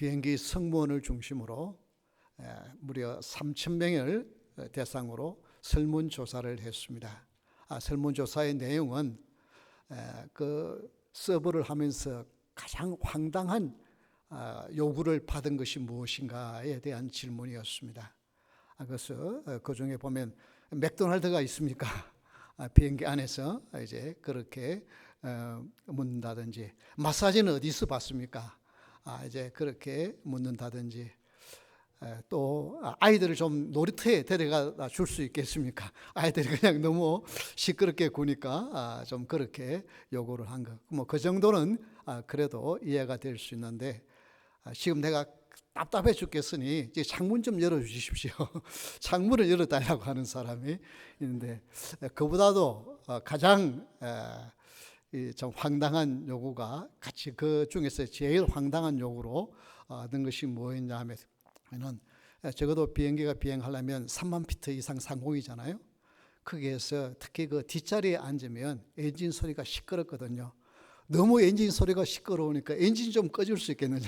비행기 승무원을 중심으로 무려 3,000명을 대상으로 설문조사를 했습니다. 설문조사의 내용은 그 서버를 하면서 가장 황당한 요구를 받은 것이 무엇인가에 대한 질문이었습니다. 그래서 그 중에 보면 맥도날드가 있습니까? 비행기 안에서 이제 그렇게 묻는다든지, 마사지는 어디서 받습니까? 이제 그렇게 묻는다든지, 또 아이들을 좀 놀이터에 데려가 줄 수 있겠습니까? 아이들이 그냥 너무 시끄럽게 구니까 좀 그렇게 요구를 한 것. 뭐 그 정도는 그래도 이해가 될 수 있는데, 지금 내가 답답해 죽겠으니 이제 창문 좀 열어주십시오. 창문을 열어달라고 하는 사람이 있는데, 그보다도 가장 좀 황당한 요구가, 같이 그 중에서 제일 황당한 요구로 는 것이 뭐였냐 하면, 적어도 비행기가 비행하려면 3만 피트 이상 상공이잖아요. 거기에서 특히 그 뒷자리에 앉으면 엔진 소리가 시끄럽거든요. 너무 엔진 소리가 시끄러우니까 엔진 좀 꺼줄 수 있겠느냐.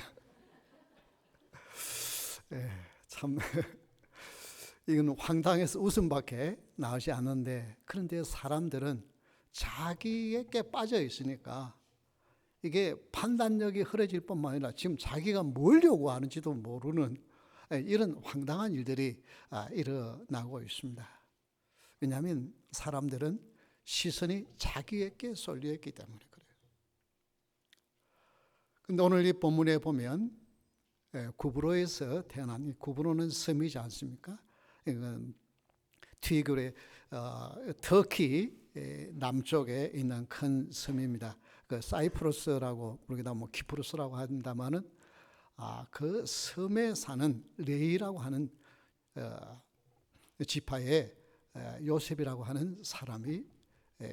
참 이건 황당해서 웃음밖에 나오지 않는데, 그런데 사람들은 자기에게 빠져 있으니까 이게 판단력이 흐려질 뿐만 아니라 지금 자기가 뭘 요구하는지도 모르는 이런 황당한 일들이 일어나고 있습니다. 왜냐하면 사람들은 시선이 자기에게 쏠려 있기 때문에 그래요. 근데 오늘 이 본문에 보면 구브로에서 태어난, 이 구브로는 섬이지 않습니까? 이건 튀그의 터키 남쪽에 있는 큰 섬입니다. 그 사이프러스라고 부르기도 하고 키프루스라고 한다마는 그 섬에 사는 레이라고 하는 지파에 요셉이라고 하는 사람이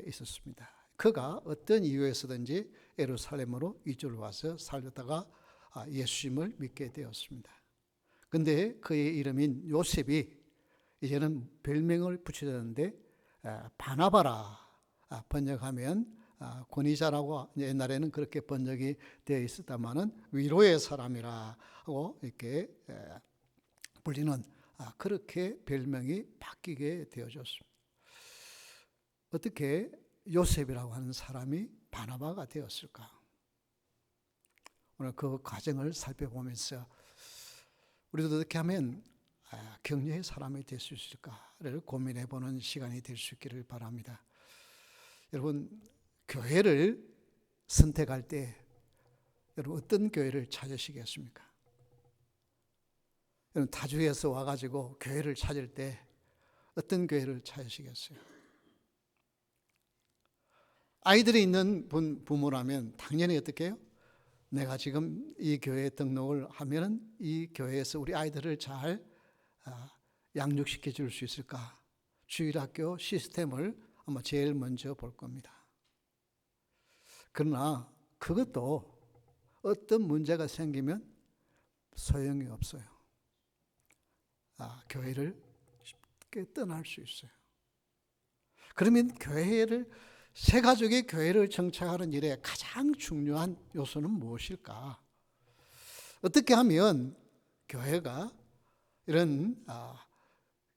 있었습니다. 그가 어떤 이유에서든지 예루살렘으로 이주를 와서 살다가 예수님을 믿게 되었습니다. 근데 그의 이름인 요셉이 이제는 별명을 붙여졌는데, 바나바라, 번역하면 권위자라고 옛날에는 그렇게 번역이 되어 있었다마는 위로의 사람이라고 이렇게 불리는 그렇게 별명이 바뀌게 되어졌습니다. 어떻게 요셉이라고 하는 사람이 바나바가 되었을까? 오늘 그 과정을 살펴보면서 우리도 어떻게 하면 격려의 사람이 될 수 있을까를 고민해보는 시간이 될 수 있기를 바랍니다. 여러분, 교회를 선택할 때 여러분 어떤 교회를 찾으시겠습니까? 여러분 타주에서 와가지고 교회를 찾을 때 어떤 교회를 찾으시겠어요? 아이들이 있는 부모라면 당연히 어떻게 해요? 내가 지금 이 교회에 등록을 하면 이 교회에서 우리 아이들을 잘 양육시켜 줄 수 있을까? 주일학교 시스템을 아마 제일 먼저 볼 겁니다. 그러나 그것도 어떤 문제가 생기면 소용이 없어요. 교회를 쉽게 떠날 수 있어요. 그러면 새 가족이 교회를 정착하는 일에 가장 중요한 요소는 무엇일까? 어떻게 하면 교회가 이런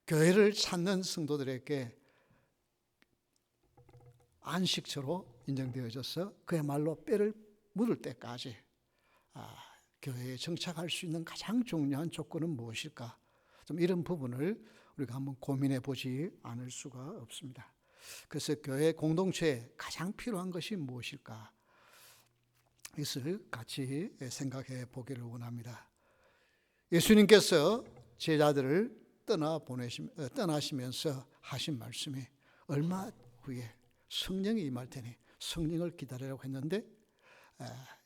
교회를 찾는 성도들에게 안식처로 인정되어져서 그야말로 뼈를 묻을 때까지 교회에 정착할 수 있는 가장 중요한 조건은 무엇일까? 좀 이런 부분을 우리가 한번 고민해 보지 않을 수가 없습니다. 그래서 교회 공동체에 가장 필요한 것이 무엇일까? 이것을 같이 생각해 보기를 원합니다. 예수님께서 제자들을 떠나시면서 하신 말씀이 얼마 후에 성령이 임할 테니 성령을 기다리라고 했는데,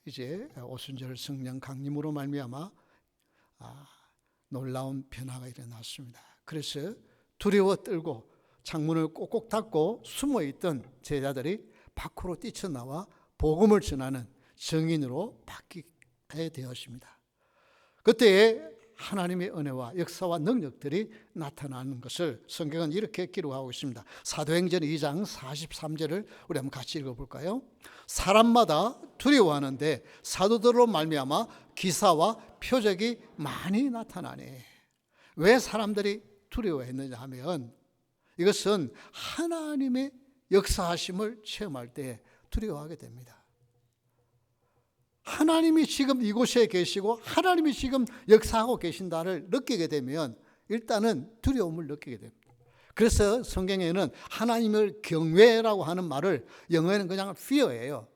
이제 오순절 성령 강림으로 말미암아 놀라운 변화가 일어났습니다. 그래서 두려워 떨고 창문을 꼭꼭 닫고 숨어있던 제자들이 밖으로 뛰쳐나와 복음을 전하는 증인으로 바뀌게 되었습니다. 그때 하나님의 은혜와 역사와 능력들이 나타나는 것을 성경은 이렇게 기록하고 있습니다. 사도행전 2장 43절을 우리 한번 같이 읽어볼까요? 사람마다 두려워하는데 사도들로 말미암아 기사와 표적이 많이 나타나네. 왜 사람들이 두려워했느냐 하면 이것은 하나님의 역사하심을 체험할 때 두려워하게 됩니다. 하나님이 지금 이곳에 계시고 하나님이 지금 역사하고 계신다를 느끼게 되면 일단은 두려움을 느끼게 됩니다. 그래서 성경에는 하나님을 경외라고 하는 말을 영어에는 그냥 fear예요.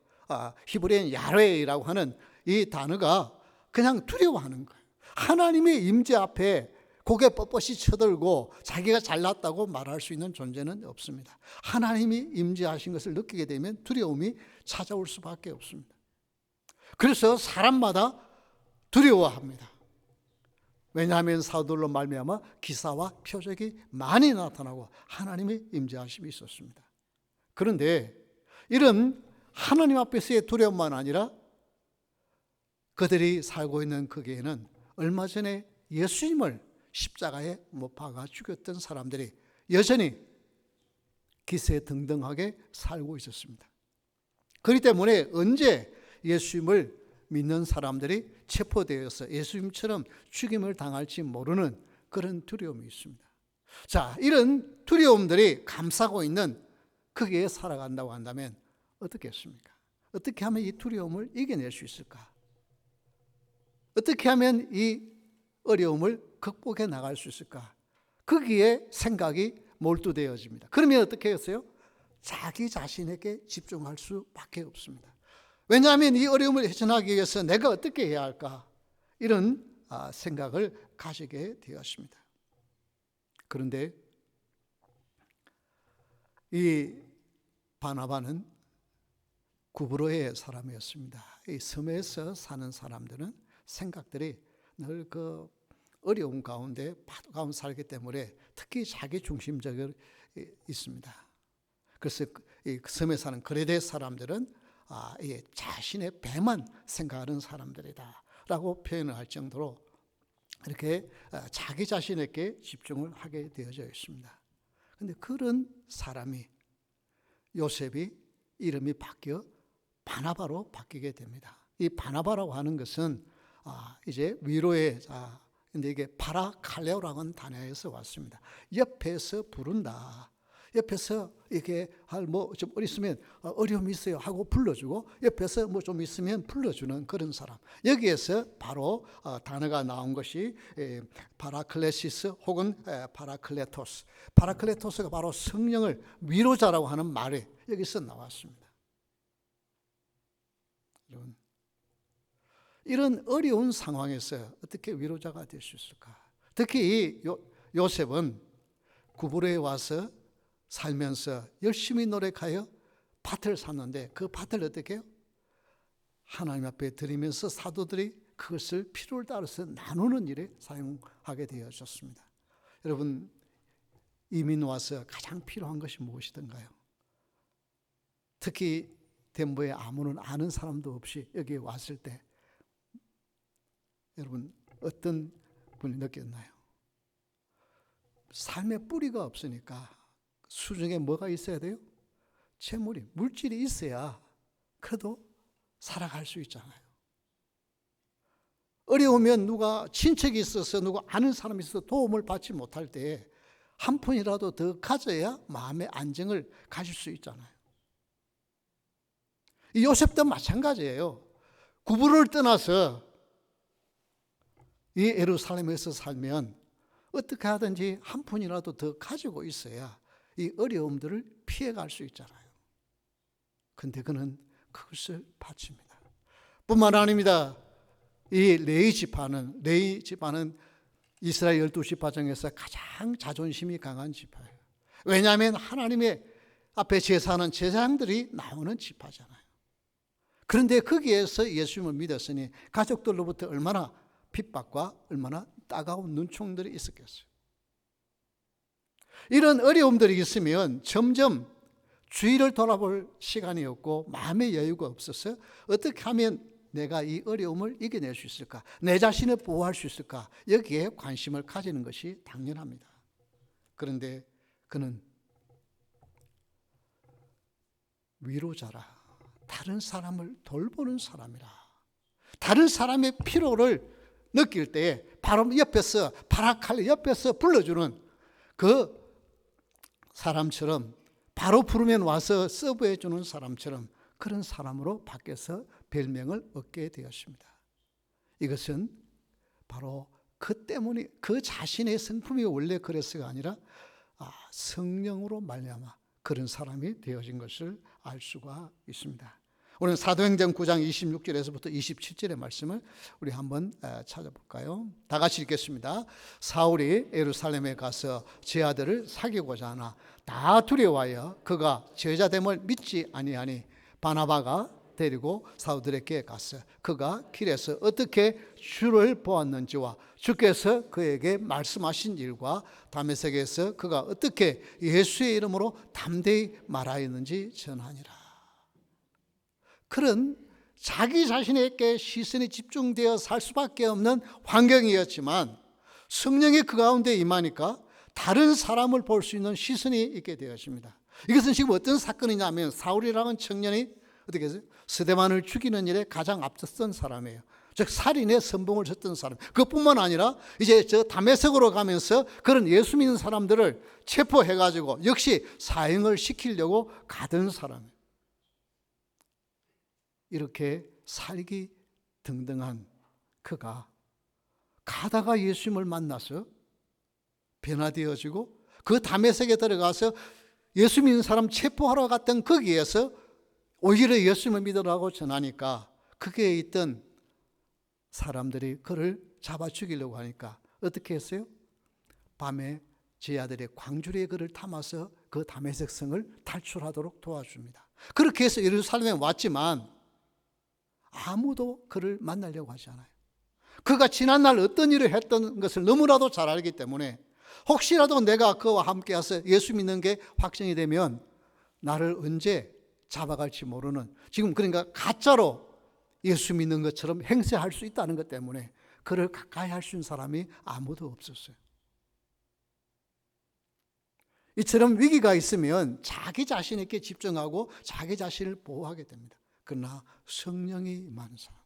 히브리어는 야훼라고 하는 이 단어가 그냥 두려워하는 거예요. 하나님의 임재 앞에 고개 뻣뻣이 쳐들고 자기가 잘났다고 말할 수 있는 존재는 없습니다. 하나님이 임재하신 것을 느끼게 되면 두려움이 찾아올 수밖에 없습니다. 그래서 사람마다 두려워합니다. 왜냐하면 사도들로 말미암아 기사와 표적이 많이 나타나고 하나님의 임재하심이 있었습니다. 그런데 이런 하나님 앞에서의 두려움만 아니라 그들이 살고 있는 거기에는 얼마 전에 예수님을 십자가에 못 박아 죽였던 사람들이 여전히 기세등등하게 살고 있었습니다. 그렇기 때문에 언제 예수님을 믿는 사람들이 체포되어서 예수님처럼 죽임을 당할지 모르는 그런 두려움이 있습니다. 자, 이런 두려움들이 감싸고 있는 거기에 살아간다고 한다면 어떻겠습니까? 어떻게 하면 이 두려움을 이겨낼 수 있을까? 어떻게 하면 이 어려움을 극복해 나갈 수 있을까? 거기에 생각이 몰두되어집니다. 그러면 어떻게 했어요? 자기 자신에게 집중할 수밖에 없습니다. 왜냐하면 이 어려움을 헤쳐나가기 위해서 내가 어떻게 해야 할까? 이런 생각을 가지게 되었습니다. 그런데 이 바나바는 구브로의 사람이었습니다. 이 섬에서 사는 사람들은 생각들이 늘 그 어려움 가운데 파도 가운데 살기 때문에 특히 자기 중심적으로 있습니다. 그래서 이 섬에 사는 그레데 사람들은 자신의 배만 생각하는 사람들이다라고 표현을 할 정도로 이렇게 자기 자신에게 집중을 하게 되어져 있습니다. 그런데 그런 사람이 요셉이 이름이 바뀌어 바나바로 바뀌게 됩니다. 이 바나바라고 하는 것은 이제 위로의 자, 근데 이게 파라칼레오라고 하는 단어에서 왔습니다. 옆에서 부른다. 옆에서 이렇게 뭐 좀 있으면 어려움이 있어요 하고 불러주고 옆에서 뭐 좀 있으면 불러주는 그런 사람. 여기에서 바로 단어가 나온 것이 파라클레시스 혹은 파라클레토스. 파라클레토스가 바로 성령을 위로자라고 하는 말이 여기서 나왔습니다. 여러분, 이런 어려운 상황에서 어떻게 위로자가 될 수 있을까? 특히 요셉은 구브로에 와서 살면서 열심히 노력하여 밭을 샀는데 그 밭을 어떻게 해요? 하나님 앞에 드리면서 사도들이 그것을 필요를 따라서 나누는 일에 사용하게 되어졌습니다. 여러분, 이민 와서 가장 필요한 것이 무엇이던가요? 특히 덴버에 아무런 아는 사람도 없이 여기에 왔을 때 여러분 어떤 분이 느꼈나요? 삶의 뿌리가 없으니까 수중에 뭐가 있어야 돼요? 채물이, 물질이 있어야 그래도 살아갈 수 있잖아요. 어려우면 누가 친척이 있어서 누가 아는 사람이 있어서 도움을 받지 못할 때 한 푼이라도 더 가져야 마음의 안정을 가질 수 있잖아요. 이 요셉도 마찬가지예요. 구부를 떠나서 이 예루살렘에서 살면 어떻게 하든지 한 푼이라도 더 가지고 있어야 이 어려움들을 피해갈 수 있잖아요. 근데 그는 그것을 바칩니다. 뿐만 아닙니다. 이 레위 지파는 이스라엘 12지파 중에서 가장 자존심이 강한 지파예요. 왜냐하면 하나님의 앞에 제사하는 제사장들이 나오는 지파잖아요. 그런데 거기에서 예수님을 믿었으니 가족들로부터 얼마나 핍박과 얼마나 따가운 눈총들이 있었겠어요. 이런 어려움들이 있으면 점점 주위를 돌아볼 시간이 없고 마음의 여유가 없어서 어떻게 하면 내가 이 어려움을 이겨낼 수 있을까? 내 자신을 보호할 수 있을까? 여기에 관심을 가지는 것이 당연합니다. 그런데 그는 위로자라, 다른 사람을 돌보는 사람이라, 다른 사람의 필요를 느낄 때 바로 옆에서 파라칼 옆에서 불러주는 그 사람처럼, 바로 부르면 와서 서브해 주는 사람처럼 그런 사람으로 바뀌어서 별명을 얻게 되었습니다. 이것은 바로 그 때문에 그 자신의 성품이 원래 그래서가 아니라 성령으로 말미암아 그런 사람이 되어진 것을 알 수가 있습니다. 오늘 사도행전 9장 26절에서부터 27절의 말씀을 우리 한번 찾아볼까요? 다 같이 읽겠습니다. 사울이 예루살렘에 가서 제 아들을 사귀고자 하나 다 두려워하여 그가 제자됨을 믿지 아니하니 바나바가 데리고 사도들에게 갔어. 그가 길에서 어떻게 주를 보았는지와 주께서 그에게 말씀하신 일과 다메섹에서 그가 어떻게 예수의 이름으로 담대히 말하였는지 전하니라. 그런 자기 자신에게 시선이 집중되어 살 수밖에 없는 환경이었지만 성령이 그 가운데 임하니까 다른 사람을 볼 수 있는 시선이 있게 되었습니다. 이것은 지금 어떤 사건이냐면 사울이라는 청년이 어떻게 했어요? 스데반을 죽이는 일에 가장 앞섰던 사람이에요. 즉 살인의 선봉을 쳤던 사람. 그것뿐만 아니라 이제 저 다메섹으로 가면서 그런 예수 믿는 사람들을 체포해가지고 역시 사형을 시키려고 가던 사람이에요. 이렇게 살기 등등한 그가 가다가 예수님을 만나서 변화되어지고 그 다메섹에 들어가서 예수 믿는 사람 체포하러 갔던 거기에서 오히려 예수님을 믿으라고 전하니까 거기에 있던 사람들이 그를 잡아 죽이려고 하니까 어떻게 했어요? 밤에 제 아들의 광주리에 그를 담아서 그 다메섹 성을 탈출하도록 도와줍니다. 그렇게 해서 예루살렘에 왔지만 아무도 그를 만나려고 하지 않아요. 그가 지난날 어떤 일을 했던 것을 너무나도 잘 알기 때문에 혹시라도 내가 그와 함께 해서 예수 믿는 게 확정이 되면 나를 언제 잡아갈지 모르는, 지금 그러니까 가짜로 예수 믿는 것처럼 행세할 수 있다는 것 때문에 그를 가까이 할 수 있는 사람이 아무도 없었어요. 이처럼 위기가 있으면 자기 자신에게 집중하고 자기 자신을 보호하게 됩니다. 그러나 성령이 많은 사람,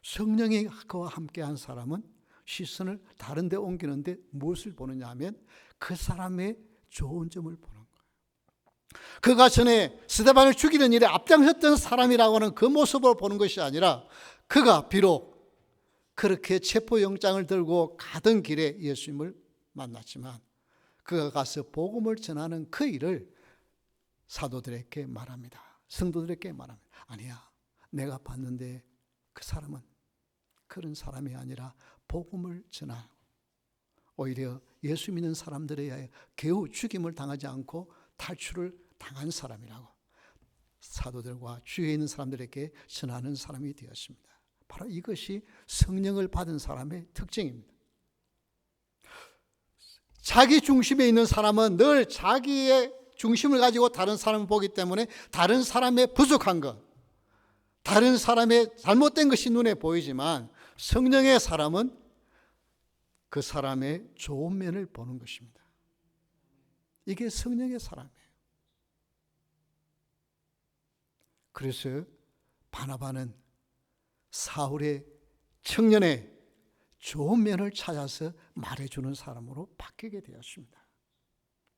성령이 그와 함께한 사람은 시선을 다른 데 옮기는데 무엇을 보느냐 하면 그 사람의 좋은 점을 보는 거예요. 그가 전에 스데반을 죽이는 일에 앞장섰던 사람이라고 하는 그 모습을 보는 것이 아니라 그가 비록 그렇게 체포영장을 들고 가던 길에 예수님을 만났지만 그가 가서 복음을 전하는 그 일을 사도들에게 말합니다. 성도들에게 말합니다. 아니야, 내가 봤는데 그 사람은 그런 사람이 아니라 복음을 전하고 오히려 예수 믿는 사람들에 의해 겨우 죽임을 당하지 않고 탈출을 당한 사람이라고 사도들과 주위에 있는 사람들에게 전하는 사람이 되었습니다. 바로 이것이 성령을 받은 사람의 특징입니다. 자기 중심에 있는 사람은 늘 자기의 중심을 가지고 다른 사람을 보기 때문에 다른 사람의 부족한 것, 다른 사람의 잘못된 것이 눈에 보이지만 성령의 사람은 그 사람의 좋은 면을 보는 것입니다. 이게 성령의 사람이에요. 그래서 바나바는 사울의 청년의 좋은 면을 찾아서 말해주는 사람으로 바뀌게 되었습니다.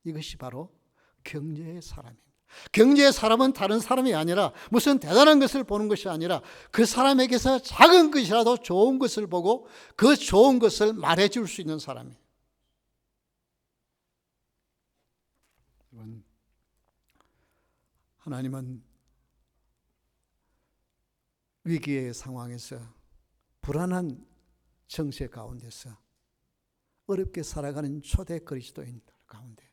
이것이 바로 경제의 사람입니다. 경제의 사람은 다른 사람이 아니라 무슨 대단한 것을 보는 것이 아니라 그 사람에게서 작은 것이라도 좋은 것을 보고 그 좋은 것을 말해줄 수 있는 사람이에요. 하나님은 위기의 상황에서 불안한 정세 가운데서 어렵게 살아가는 초대 그리스도인들 가운데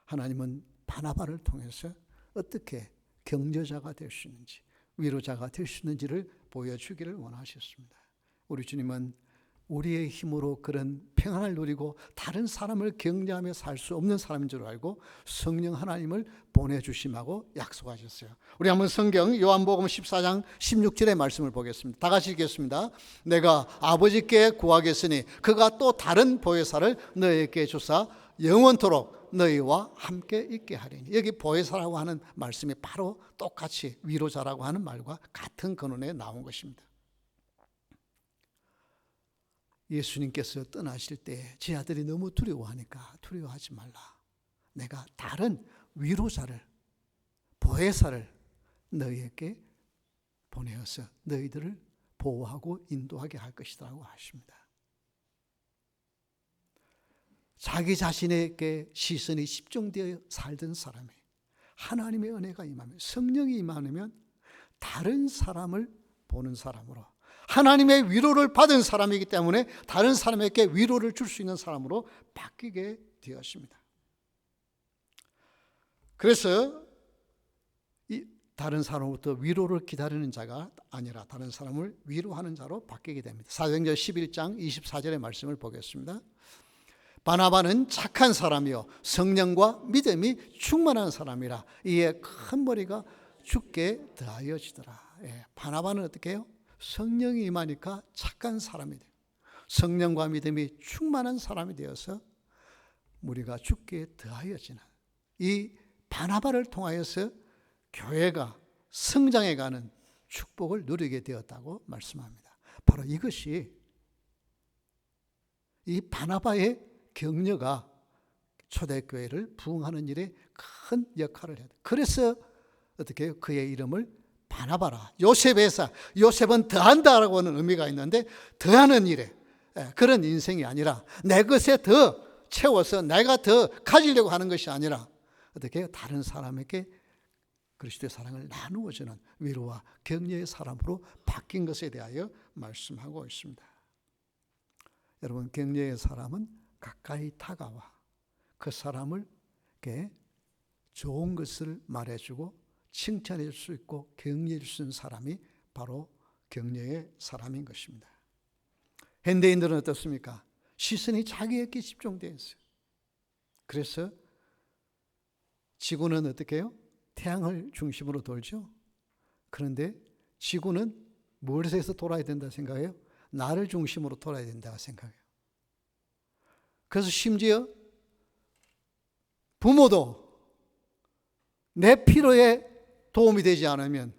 하나님은 바나바를 통해서 어떻게 격려자가 될 수 있는지, 위로자가 될 수 있는지를 보여주기를 원하셨습니다. 우리 주님은 우리의 힘으로 그런 평안을 누리고 다른 사람을 격려하며 살 수 없는 사람인 줄 알고 성령 하나님을 보내주심하고 약속하셨어요. 우리 한번 성경 요한복음 14장 16절의 말씀을 보겠습니다. 다 같이 읽겠습니다. 내가 아버지께 구하겠으니 그가 또 다른 보혜사를 너희에게 주사 영원토록 너희와 함께 있게 하리니. 여기 보혜사라고 하는 말씀이 바로 똑같이 위로자라고 하는 말과 같은 근원에 나온 것입니다. 예수님께서 떠나실 때 제 아들이 너무 두려워하니까 두려워하지 말라. 내가 다른 위로자를, 보혜사를 너희에게 보내어서 너희들을 보호하고 인도하게 할 것이라고 하십니다. 자기 자신에게 시선이 집중되어 살던 사람이 하나님의 은혜가 임하면, 성령이 임하면 다른 사람을 보는 사람으로, 하나님의 위로를 받은 사람이기 때문에 다른 사람에게 위로를 줄 수 있는 사람으로 바뀌게 되었습니다. 그래서 다른 사람으로부터 위로를 기다리는 자가 아니라 다른 사람을 위로하는 자로 바뀌게 됩니다. 사도행전 11장 24절의 말씀을 보겠습니다. 바나바는 착한 사람이요 성령과 믿음이 충만한 사람이라 이에 큰 머리가 죽게 더하여지더라. 바나바는 어떻게 해요? 성령이 임하니까 착한 사람이 돼요. 성령과 믿음이 충만한 사람이 되어서 무리가 죽게 더하여지는, 이 바나바를 통하여서 교회가 성장해가는 축복을 누리게 되었다고 말씀합니다. 바로 이것이, 이 바나바의 격려가 초대교회를 부흥하는 일에 큰 역할을 해요. 그래서 어떻게 해요? 그의 이름을 바나바라, 요셉에서, 요셉은 더한다라고 하는 의미가 있는데 더하는 일에, 그런 인생이 아니라 내 것에 더 채워서 내가 더 가지려고 하는 것이 아니라 어떻게 해요? 다른 사람에게 그리스도의 사랑을 나누어주는 위로와 격려의 사람으로 바뀐 것에 대하여 말씀하고 있습니다. 여러분, 격려의 사람은 가까이 다가와 그 사람을 좋은 것을 말해주고 칭찬해 줄 수 있고 격려해 줄 수 있는 사람이 바로 격려의 사람인 것입니다. 현대인들은 어떻습니까? 시선이 자기에게 집중되어 있어요. 그래서 지구는 어떻게 해요? 태양을 중심으로 돌죠. 그런데 지구는 무엇에서 돌아야 된다 생각해요? 나를 중심으로 돌아야 된다고 생각해요. 그래서 심지어 부모도 내 필요에 도움이 되지 않으면,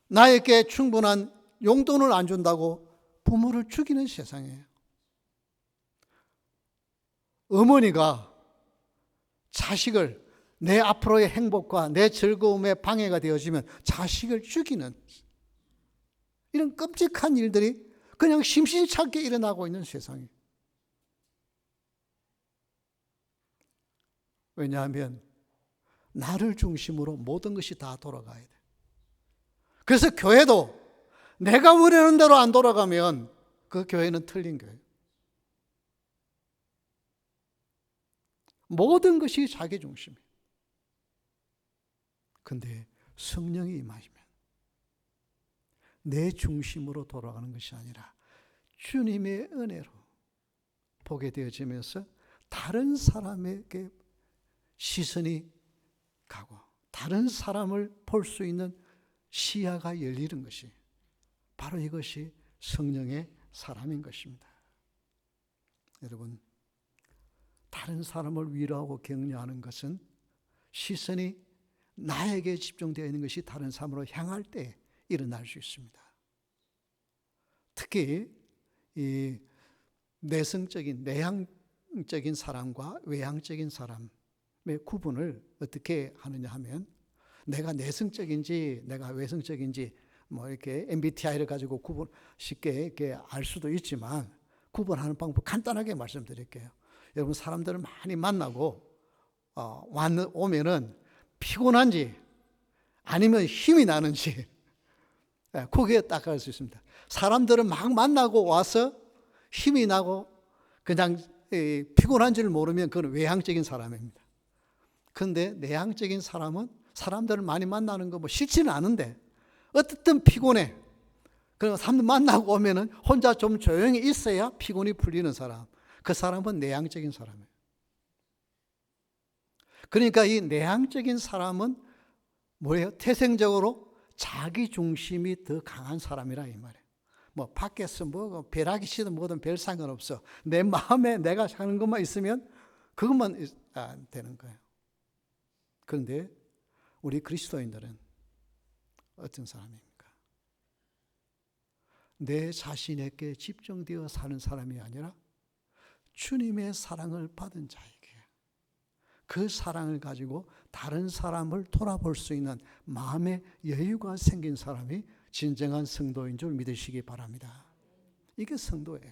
나에게 충분한 용돈을 안 준다고 부모를 죽이는 세상이에요. 어머니가 자식을, 내 앞으로의 행복과 내 즐거움에 방해가 되어지면 자식을 죽이는, 이런 끔찍한 일들이 그냥 심심찮게 일어나고 있는 세상이에요. 왜냐하면 나를 중심으로 모든 것이 다 돌아가야 돼. 그래서 교회도 내가 원하는 대로 안 돌아가면 그 교회는 틀린 교회예요. 모든 것이 자기 중심이에요. 근데 성령이 임하시면 내 중심으로 돌아가는 것이 아니라 주님의 은혜로 보게 되어지면서 다른 사람에게 시선이 가고 다른 사람을 볼 수 있는 시야가 열리는 것이 바로 이것이 성령의 사람인 것입니다. 여러분, 다른 사람을 위로하고 격려하는 것은 시선이 나에게 집중되어 있는 것이 다른 사람으로 향할 때 일어날 수 있습니다. 특히 이 내성적인, 내향적인 사람과 외향적인 사람의 구분을 어떻게 하느냐 하면, 내가 내성적인지 내가 외성적인지 뭐 이렇게 MBTI를 가지고 구분 쉽게 이렇게 알 수도 있지만, 구분하는 방법 간단하게 말씀드릴게요. 여러분, 사람들을 많이 만나고 오면은 피곤한지 아니면 힘이 나는지 거기에 딱 알 수 있습니다. 사람들을 막 만나고 와서 힘이 나고 그냥 피곤한 줄 모르면 그건 외향적인 사람입니다. 그런데 내향적인 사람은 사람들을 많이 만나는 거 뭐 싫지는 않은데 어쨌든 피곤해. 그리고 사람들 만나고 오면은 혼자 좀 조용히 있어야 피곤이 풀리는 사람. 그 사람은 내향적인 사람이에요. 그러니까 이 내향적인 사람은 뭐예요? 태생적으로 자기 중심이 더 강한 사람이라 이 말이에요. 뭐 밖에서 뭐 벼락이 치든 뭐든 별 상관없어. 내 마음에 내가 하는 것만 있으면 그것만 되는 거예요. 그런데 우리 그리스도인들은 어떤 사람입니까? 내 자신에게 집중되어 사는 사람이 아니라 주님의 사랑을 받은 자에게 그 사랑을 가지고 다른 사람을 돌아볼 수 있는 마음의 여유가 생긴 사람이 진정한 성도인 줄 믿으시기 바랍니다. 이게 성도예요.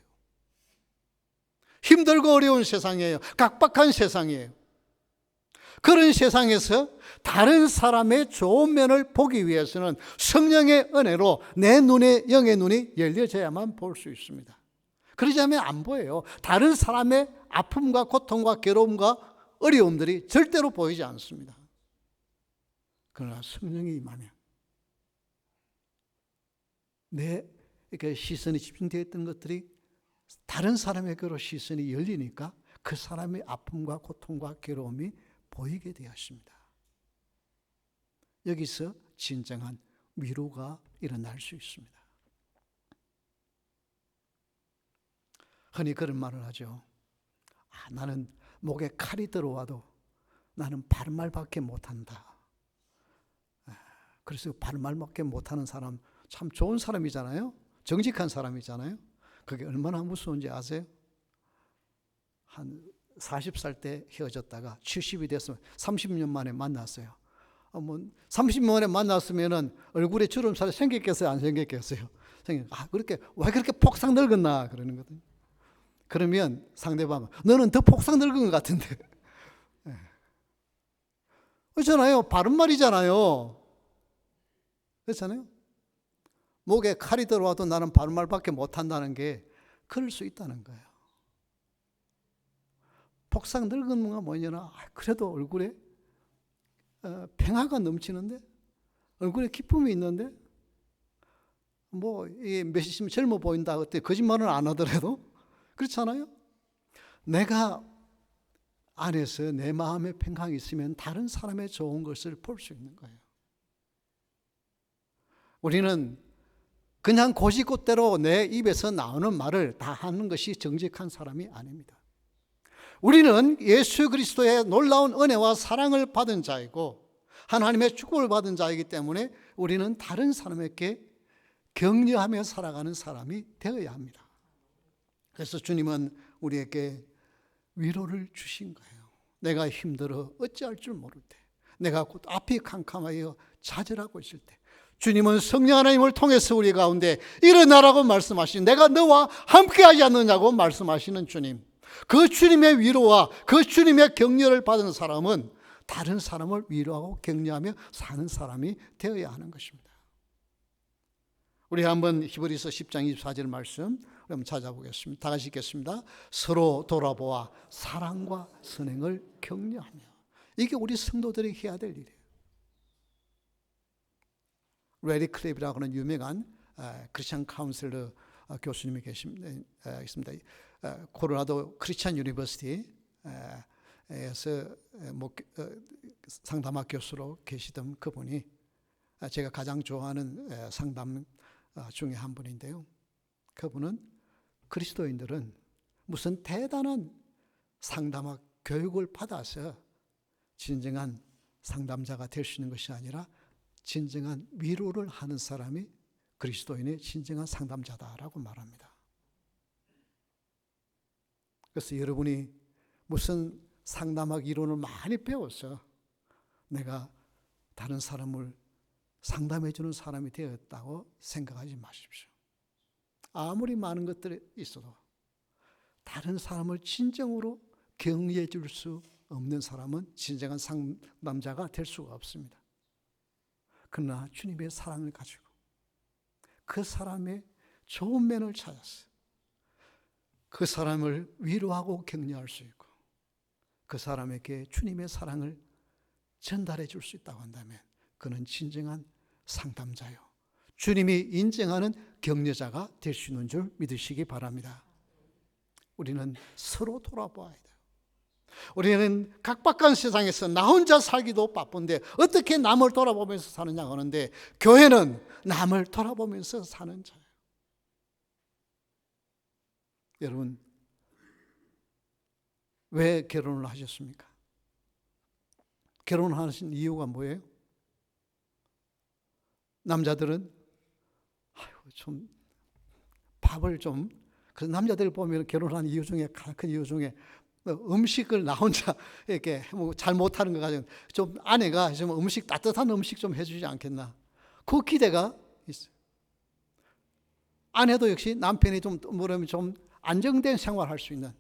힘들고 어려운 세상이에요. 각박한 세상이에요. 그런 세상에서 다른 사람의 좋은 면을 보기 위해서는 성령의 은혜로 내 눈에, 영의 눈이 열려져야만 볼 수 있습니다. 그러지 않으면 안 보여요. 다른 사람의 아픔과 고통과 괴로움과 어려움들이 절대로 보이지 않습니다. 그러나 성령이 임하면 내 시선이 집중되어 있던 것들이 다른 사람에게로 시선이 열리니까 그 사람의 아픔과 고통과 괴로움이 보이게 되었습니다. 여기서 진정한 위로가 일어날 수 있습니다. 흔히 그런 말을 하죠. 나는 목에 칼이 들어와도 나는 바른 말밖에 못한다. 그래서 바른 말밖에 못하는 사람 참 좋은 사람이잖아요. 정직한 사람이잖아요. 그게 얼마나 무서운지 아세요? 한 40살 때 헤어졌다가 70이 됐으면 30년 만에 만났어요. 30년 만에 만났으면 얼굴에 주름살이 생겼겠어요? 안 생겼겠어요? 그렇게 왜 그렇게 폭삭 늙었나 그러는 거거든요. 그러면 상대방 너는 더 폭삭 늙은 것 같은데. 그렇잖아요. 바른 말이잖아요. 그렇잖아요. 목에 칼이 들어와도 나는 바른 말밖에 못한다는 게 그럴 수 있다는 거예요. 폭삭 늙은 건가 뭐냐나 그래도 얼굴에 평화가 넘치는데 얼굴에 기쁨이 있는데 뭐 몇 시쯤 젊어 보인다 그때 거짓말은 안 하더라도 그렇잖아요. 내가 안에서 내 마음에 평강이 있으면 다른 사람의 좋은 것을 볼 수 있는 거예요. 우리는 그냥 고지곳대로 내 입에서 나오는 말을 다 하는 것이 정직한 사람이 아닙니다. 우리는 예수 그리스도의 놀라운 은혜와 사랑을 받은 자이고 하나님의 축복을 받은 자이기 때문에 우리는 다른 사람에게 격려하며 살아가는 사람이 되어야 합니다. 그래서 주님은 우리에게 위로를 주신 거예요. 내가 힘들어 어찌할 줄 모를 때, 내가 곧 앞이 캄캄하여 좌절하고 있을 때 주님은 성령 하나님을 통해서 우리 가운데 일어나라고 말씀하시는, 내가 너와 함께하지 않느냐고 말씀하시는 주님, 그 주님의 위로와 그 주님의 격려를 받은 사람은 다른 사람을 위로하고 격려하며 사는 사람이 되어야 하는 것입니다. 우리 한번 히브리서 10장 24절 말씀 한번 찾아보겠습니다. 다 같이 읽겠습니다. 서로 돌아보아 사랑과 선행을 격려하며. 이게 우리 성도들이 해야 될 일이에요. 레리 클립이라고 하는 유명한 크리스천 카운슬러 교수님이 계십니다. 코로라도 크리스천 유니버시티에서 상담학 교수로 계시던 그분이 제가 가장 좋아하는 상담 중에 한 분인데요. 그분은 그리스도인들은 무슨 대단한 상담학 교육을 받아서 진정한 상담자가 될 수 있는 것이 아니라 진정한 위로를 하는 사람이 그리스도인의 진정한 상담자다라고 말합니다. 그래서 여러분이 무슨 상담학 이론을 많이 배워서 내가 다른 사람을 상담해 주는 사람이 되었다고 생각하지 마십시오. 아무리 많은 것들이 있어도 다른 사람을 진정으로 격려해 줄 수 없는 사람은 진정한 상담자가 될 수가 없습니다. 그러나 주님의 사랑을 가지고 그 사람의 좋은 면을 찾아서 그 사람을 위로하고 격려할 수 있고 그 사람에게 주님의 사랑을 전달해 줄 수 있다고 한다면 그는 진정한 상담자요, 주님이 인정하는 격려자가 될 수 있는 줄 믿으시기 바랍니다. 우리는 서로 돌아봐야 돼요. 우리는 각박한 세상에서 나 혼자 살기도 바쁜데 어떻게 남을 돌아보면서 사느냐 하는데, 교회는 남을 돌아보면서 사는 자예요. 여러분, 왜 결혼을 하셨습니까? 결혼하신 이유가 뭐예요? 남자들은 좀 밥을 좀, 그 남자들 보면 결혼한 이유 중에 가장 큰 이유 중에 음식을 나 혼자 이렇게 잘 못하는 거 가지고 좀 아내가 좀 음식, 따뜻한 음식 좀 해주지 않겠나, 그 기대가 있어요. 아내도 역시 남편이 좀 뭐라면 좀 안정된 생활할 수 있는,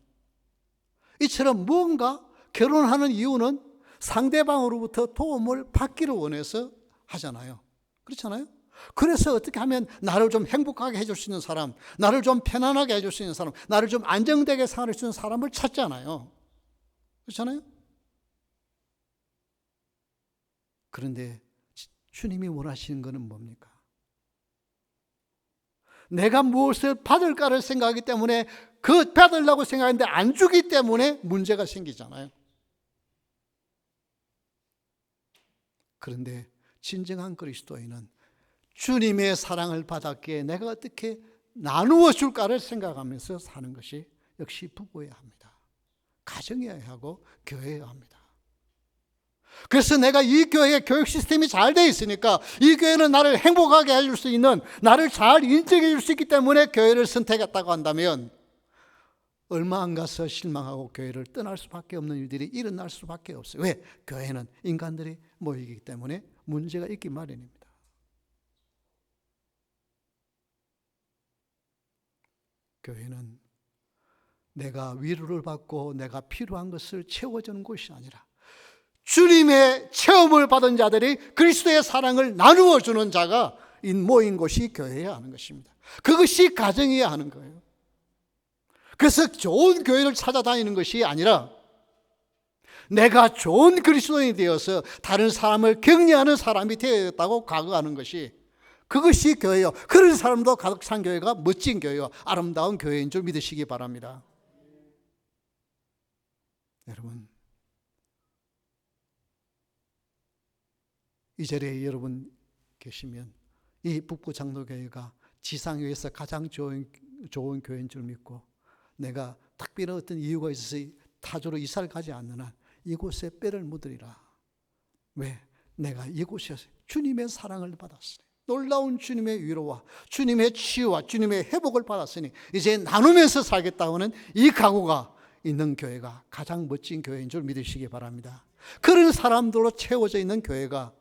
이처럼 무언가 결혼하는 이유는 상대방으로부터 도움을 받기를 원해서 하잖아요. 그렇잖아요. 그래서 어떻게 하면 나를 좀 행복하게 해줄 수 있는 사람, 나를 좀 편안하게 해줄 수 있는 사람, 나를 좀 안정되게 살할 수 있는 사람을 찾잖아요. 그렇잖아요. 그런데 주님이 원하시는 것은 뭡니까? 내가 무엇을 받을까를 생각하기 때문에, 그 받으려고 생각하는데 안 주기 때문에 문제가 생기잖아요. 그런데 진정한 그리스도인은 주님의 사랑을 받았기에 내가 어떻게 나누어 줄까를 생각하면서 사는 것이 역시 부부여야 합니다. 가정이어야 하고 교회여야 합니다. 그래서 내가 이 교회의 교육 시스템이 잘 되어 있으니까, 이 교회는 나를 행복하게 해줄 수 있는, 나를 잘 인정해 줄 수 있기 때문에 교회를 선택했다고 한다면, 얼마 안 가서 실망하고 교회를 떠날 수밖에 없는 일들이 일어날 수밖에 없어요. 왜? 교회는 인간들이 모이기 때문에 문제가 있기 마련입니다. 교회는 내가 위로를 받고 내가 필요한 것을 채워주는 곳이 아니라, 주님의 체험을 받은 자들이 그리스도의 사랑을 나누어 주는 자가 모인 곳이 교회여야 하는 것입니다. 그것이 가정이어야 하는 거예요. 그래서 좋은 교회를 찾아다니는 것이 아니라, 내가 좋은 그리스도인이 되어서 다른 사람을 격려하는 사람이 되었다고 각오하는 것이, 그것이 교회요. 그런 사람도 가득 찬 교회가 멋진 교회요, 아름다운 교회인 줄 믿으시기 바랍니다. 여러분, 이 자리에 여러분 계시면 이 북부 장로교회가 지상 위에서 가장 좋은 교회인 줄 믿고, 내가 특별한 어떤 이유가 있어서 타주로 이사를 가지 않는 한 이곳에 뼈를 묻으리라. 왜? 내가 이곳에서 주님의 사랑을 받았으니, 놀라운 주님의 위로와 주님의 치유와 주님의 회복을 받았으니 이제 나누면서 살겠다고는 이 각오가 있는 교회가 가장 멋진 교회인 줄 믿으시기 바랍니다. 그런 사람들로 채워져 있는 교회가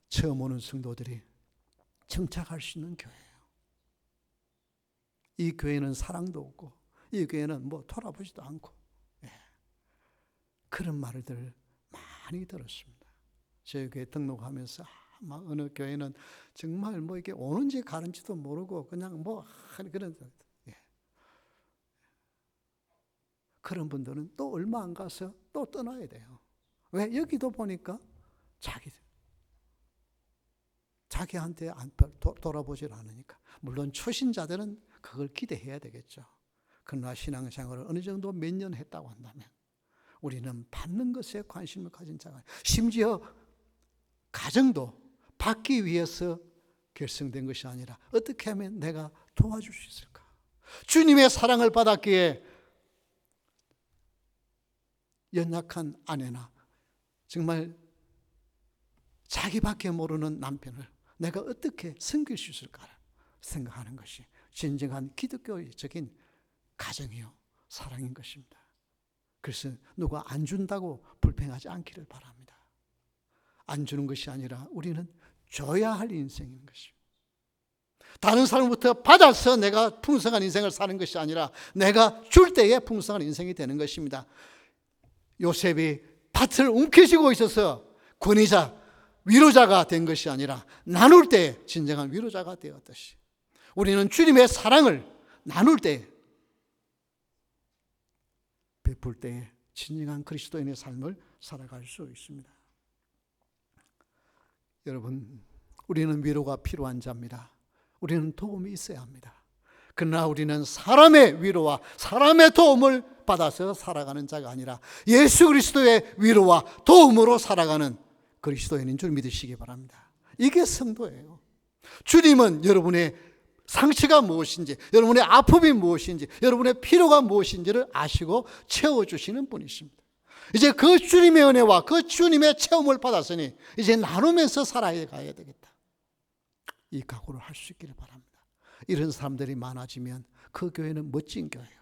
처음 오는 성도들이 정착할 수 있는 교회예요. 이 교회는 사랑도 없고, 이 교회는 뭐 돌아보지도 않고, 그런 말들 많이 들었습니다. 저희 교회 등록하면서 막 어느 교회는 정말 뭐 이게 오는지 가는지도 모르고 그냥 뭐 그런, 그런 분들은 또 얼마 안 가서 또 떠나야 돼요. 왜? 여기도 보니까 자기한테 돌아보질 않으니까. 물론 초신자들은 그걸 기대해야 되겠죠. 그러나 신앙생활을 어느 정도 몇 년 했다고 한다면 우리는 받는 것에 관심을 가진 자가, 심지어 가정도 받기 위해서 결성된 것이 아니라 어떻게 하면 내가 도와줄 수 있을까? 주님의 사랑을 받았기에 연약한 아내나 정말 자기밖에 모르는 남편을 내가 어떻게 섬길 수 있을까 생각하는 것이 진정한 기독교적인 가정이요 사랑인 것입니다. 그래서 누가 안 준다고 불평하지 않기를 바랍니다. 안 주는 것이 아니라 우리는 줘야 할 인생인 것입니다. 다른 사람부터 받아서 내가 풍성한 인생을 사는 것이 아니라 내가 줄 때에 풍성한 인생이 되는 것입니다. 요셉이 밭을 움켜쥐고 있어서 권위자, 위로자가 된 것이 아니라 나눌 때 진정한 위로자가 되었듯이 우리는 주님의 사랑을 나눌 때, 베풀 때에 진정한 그리스도인의 삶을 살아갈 수 있습니다. 여러분, 우리는 위로가 필요한 자입니다. 우리는 도움이 있어야 합니다. 그러나 우리는 사람의 위로와 사람의 도움을 받아서 살아가는 자가 아니라 예수 그리스도의 위로와 도움으로 살아가는 그리스도인인 줄 믿으시기 바랍니다. 이게 성도예요. 주님은 여러분의 상처가 무엇인지, 여러분의 아픔이 무엇인지, 여러분의 필요가 무엇인지를 아시고 채워주시는 분이십니다. 이제 그 주님의 은혜와 그 주님의 체험을 받았으니 이제 나누면서 살아가야 되겠다. 이 각오를 할 수 있기를 바랍니다. 이런 사람들이 많아지면 그 교회는 멋진 교회예요.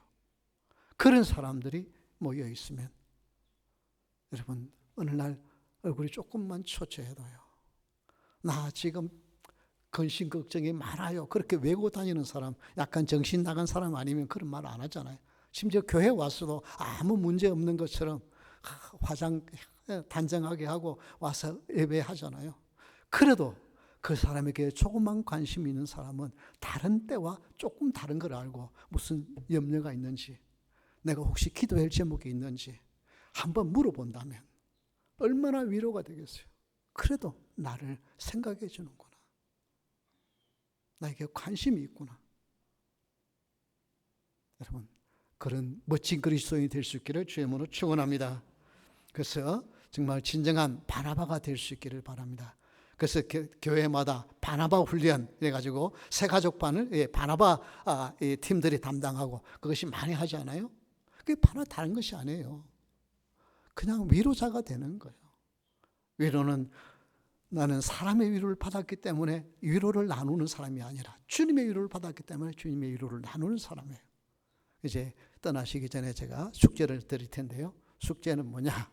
그런 사람들이 모여 있으면 여러분 어느 날 얼굴이 조금만 초췌해도요, 나 지금 근심 걱정이 많아요, 그렇게 외고 다니는 사람, 약간 정신 나간 사람 아니면 그런 말 안 하잖아요. 심지어 교회 왔어도 아무 문제 없는 것처럼 화장 단정하게 하고 와서 예배하잖아요. 그래도 그 사람에게 조그만 관심이 있는 사람은 다른 때와 조금 다른 걸 알고 무슨 염려가 있는지, 내가 혹시 기도할 제목이 있는지 한번 물어본다면 얼마나 위로가 되겠어요. 그래도 나를 생각해 주는구나, 나에게 관심이 있구나. 여러분, 그런 멋진 그리스도인이 될 수 있기를 주의 이름으로 축원합니다. 그래서 정말 진정한 바나바가 될 수 있기를 바랍니다. 그래서 교회마다 바나바 훈련 해가지고 새가족반을 바나바 팀들이 담당하고 그것이 많이 하지 않아요? 그게 바로 다른 것이 아니에요. 그냥 위로자가 되는 거예요. 위로는 나는 사람의 위로를 받았기 때문에 위로를 나누는 사람이 아니라 주님의 위로를 받았기 때문에 주님의 위로를 나누는 사람이에요. 이제 떠나시기 전에 제가 숙제를 드릴 텐데요. 숙제는 뭐냐?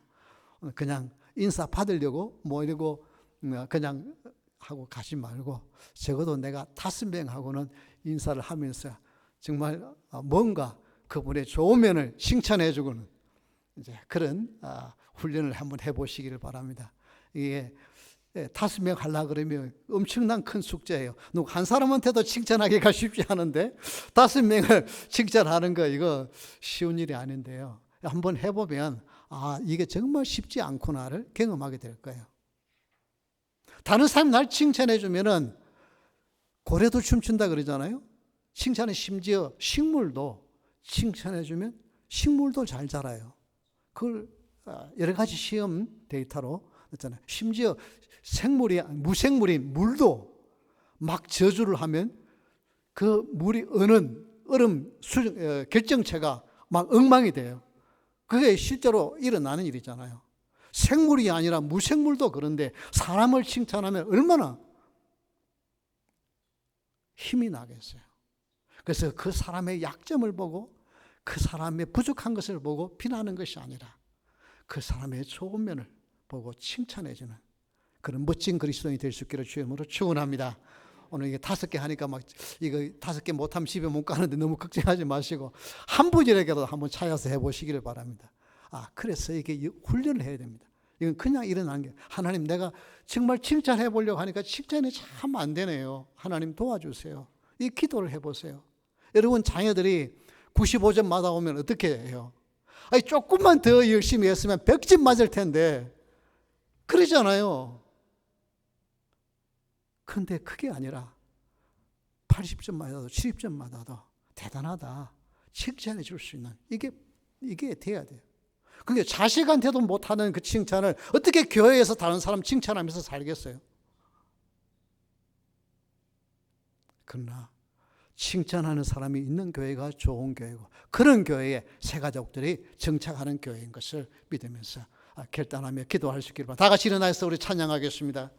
그냥 인사 받으려고 뭐 이러고 그냥 하고 가지 말고 적어도 내가 5명하고는 인사를 하면서 정말 뭔가 그분의 좋은 면을 칭찬해 주고는 이제 그런 훈련을 한번 해보시기를 바랍니다. 이게 5명 하려고 그러면 엄청난 큰 숙제예요. 누구 한 사람한테도 칭찬하기가 쉽지 않은데 5명을 칭찬하는 거 이거 쉬운 일이 아닌데요. 한번 해보면 이게 정말 쉽지 않구나를 경험하게 될 거예요. 다른 사람이 날 칭찬해 주면은 고래도 춤춘다 그러잖아요. 칭찬은 심지어 식물도 칭찬해 주면 식물도 잘 자라요. 그걸 여러 가지 시험 데이터로 했잖아요. 심지어 무생물인 물도 막 저주를 하면 그 물이 어는 얼음 결정체가 막 엉망이 돼요. 그게 실제로 일어나는 일이잖아요. 생물이 아니라 무생물도 그런데 사람을 칭찬하면 얼마나 힘이 나겠어요. 그래서 그 사람의 약점을 보고 그 사람의 부족한 것을 보고 비난하는 것이 아니라 그 사람의 좋은 면을 보고 칭찬해주는 그런 멋진 그리스도인이 될 수 있기를 주의 이름으로 축원합니다. 오늘 이게 5개 하니까 막 이거 5개 못하면 집에 못 가는데 너무 걱정하지 마시고 한 분이라도 한번 찾아서 해보시기를 바랍니다. 그래서 이게 훈련을 해야 됩니다. 이건 그냥 일어나는 게, 하나님 내가 정말 칭찬해 보려고 하니까 칭찬이 참 안 되네요. 하나님 도와주세요. 이 기도를 해보세요. 여러분 자녀들이 95점 맞아오면 어떻게 해요? 조금만 더 열심히 했으면 100점 맞을 텐데 그러잖아요. 그런데 그게 아니라 80점 맞아도 70점 맞아도 대단하다 칭찬해 줄 수 있는 이게 돼야 돼요. 그게 자식한테도 못하는 그 칭찬을 어떻게 교회에서 다른 사람 칭찬하면서 살겠어요? 그러나 칭찬하는 사람이 있는 교회가 좋은 교회고 그런 교회에 새가족들이 정착하는 교회인 것을 믿으면서 결단하며 기도할 수 있기를 바랍니다. 다 같이 일어나서 우리 찬양하겠습니다.